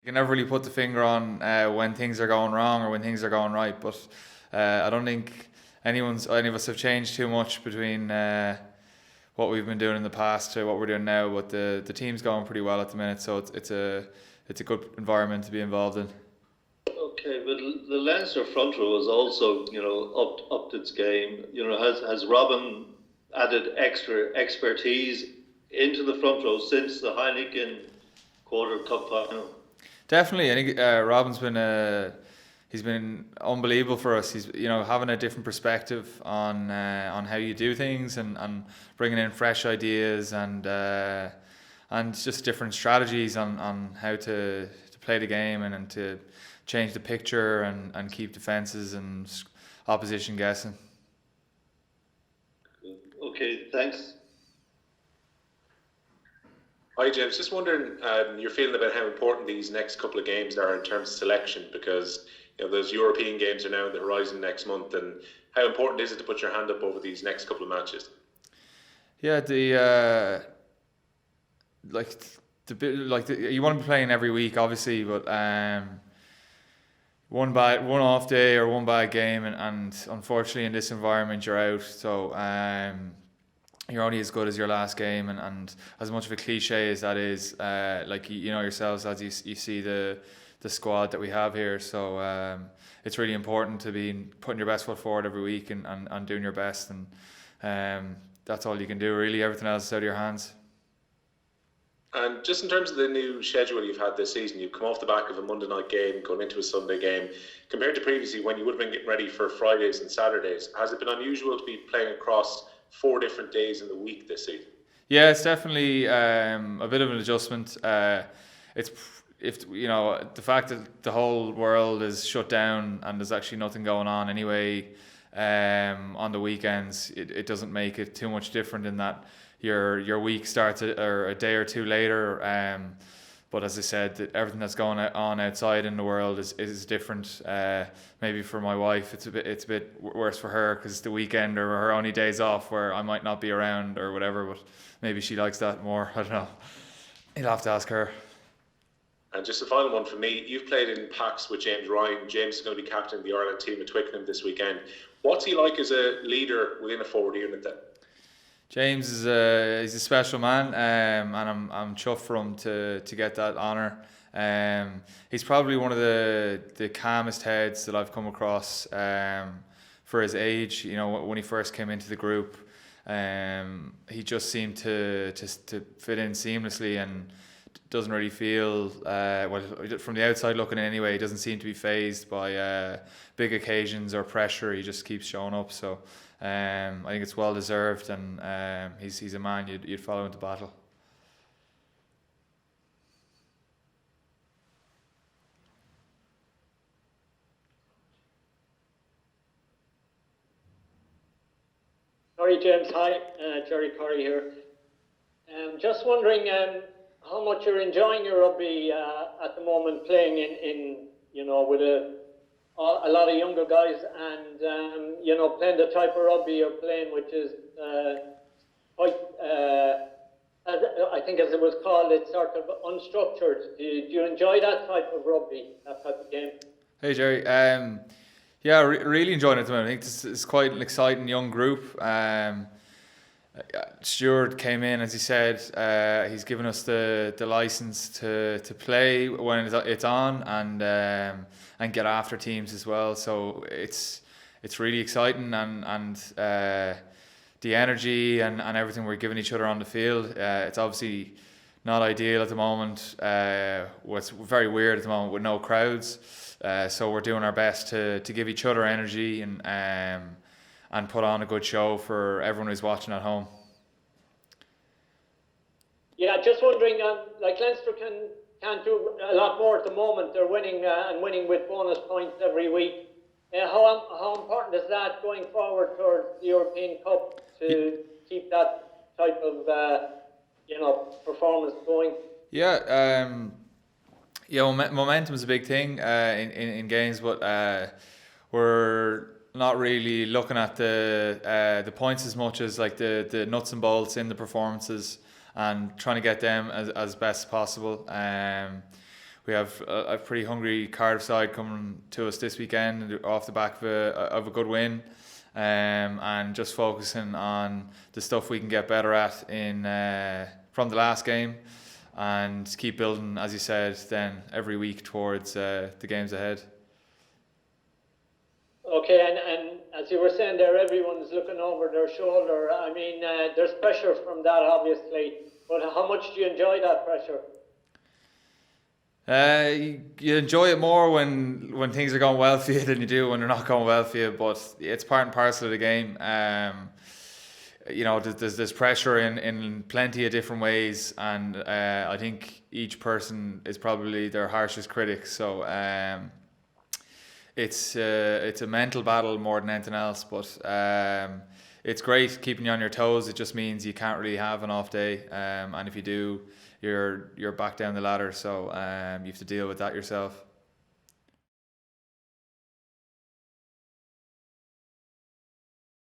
You can never really put the finger on when things are going wrong or when things are going right, but I don't think any of us have changed too much between what we've been doing in the past to what we're doing now. But the team's going pretty well at the minute, so it's a good environment to be involved in. Okay, but the Leinster front row has also, upped its game. Has Robin added extra expertise into the front row since the Heineken Quarter Cup final? Definitely, I think Robin's he's been unbelievable for us. He's having a different perspective on how you do things and bringing in fresh ideas and just different strategies on how to play the game and to change the picture and keep defences and opposition guessing. Okay, thanks. Hi James, just wondering your feeling about how important these next couple of games are in terms of selection, because those European games are now on the horizon next month, and how important is it to put your hand up over these next couple of matches? Yeah, you want to be playing every week, obviously, but one off day or one bad game, and unfortunately in this environment you're out. So you're only as good as your last game, and as much of a cliche as that is, yourselves, as you see the squad that we have here. So it's really important to be putting your best foot forward every week and doing your best, and that's all you can do really. Everything else is out of your hands. And just in terms of the new schedule you've had this season, you've come off the back of a Monday night game, going into a Sunday game. Compared to previously when you would have been getting ready for Fridays and Saturdays, has it been unusual to be playing across 4 different days in the week this season? Yeah, it's definitely a bit of an adjustment. It's the fact that the whole world is shut down and there's actually nothing going on anyway on the weekends. It doesn't make it too much different in that your week starts a day or two later. But as I said, everything that's going on outside in the world is different. Maybe for my wife, it's a bit worse for her because it's the weekend or her only days off where I might not be around or whatever. But maybe she likes that more. I don't know. You'll have to ask her. And just a final one for me. You've played in packs with James Ryan. James is going to be captain of the Ireland team at Twickenham this weekend. What's he like as a leader within a forward unit then? James is he's a special man, and I'm chuffed for him to get that honour. He's probably one of the calmest heads that I've come across for his age. When he first came into the group, he just seemed to fit in seamlessly and doesn't really feel from the outside looking in anyway. He doesn't seem to be fazed by big occasions or pressure. He just keeps showing up. So. I think it's well deserved, and he's a man you'd follow into battle. Sorry, James. Hi, Jerry Curry here. Just wondering how much you're enjoying your rugby at the moment, playing in with a lot of younger guys, and playing the type of rugby you're playing, which is quite, I think as it was called, it's sort of unstructured. Do you enjoy that type of rugby, that type of game? Hey Jerry, really enjoying it at the moment. I think this is quite an exciting young group. Stuart came in, as he said, he's given us the license to play when it's on and get after teams as well. So it's really exciting, and the energy and everything we're giving each other on the field. It's obviously not ideal at the moment. It's very weird at the moment with no crowds. So we're doing our best to give each other energy and put on a good show for everyone who's watching at home. Yeah, just wondering, Leinster can't do a lot more at the moment. They're winning and winning with bonus points every week. How important is that going forward towards the European Cup to keep that type of performance going? Yeah, momentum is a big thing in games, but we're not really looking at the points as much as like the nuts and bolts in the performances and trying to get them as best as possible. We we have a pretty hungry Cardiff side coming to us this weekend off the back of a good win, and just focusing on the stuff we can get better at in from the last game, and keep building, as you said, then every week towards the games ahead. Okay, and as you were saying there, everyone's looking over their shoulder. I mean, there's pressure from that, obviously, but how much do you enjoy that pressure? You enjoy it more when things are going well for you than you do when they're not going well for you, but it's part and parcel of the game. There's pressure in plenty of different ways, and I think each person is probably their harshest critic. So it's a mental battle more than anything else, but it's great keeping you on your toes. It just means you can't really have an off day, and if you do, you're back down the ladder. So you have to deal with that yourself.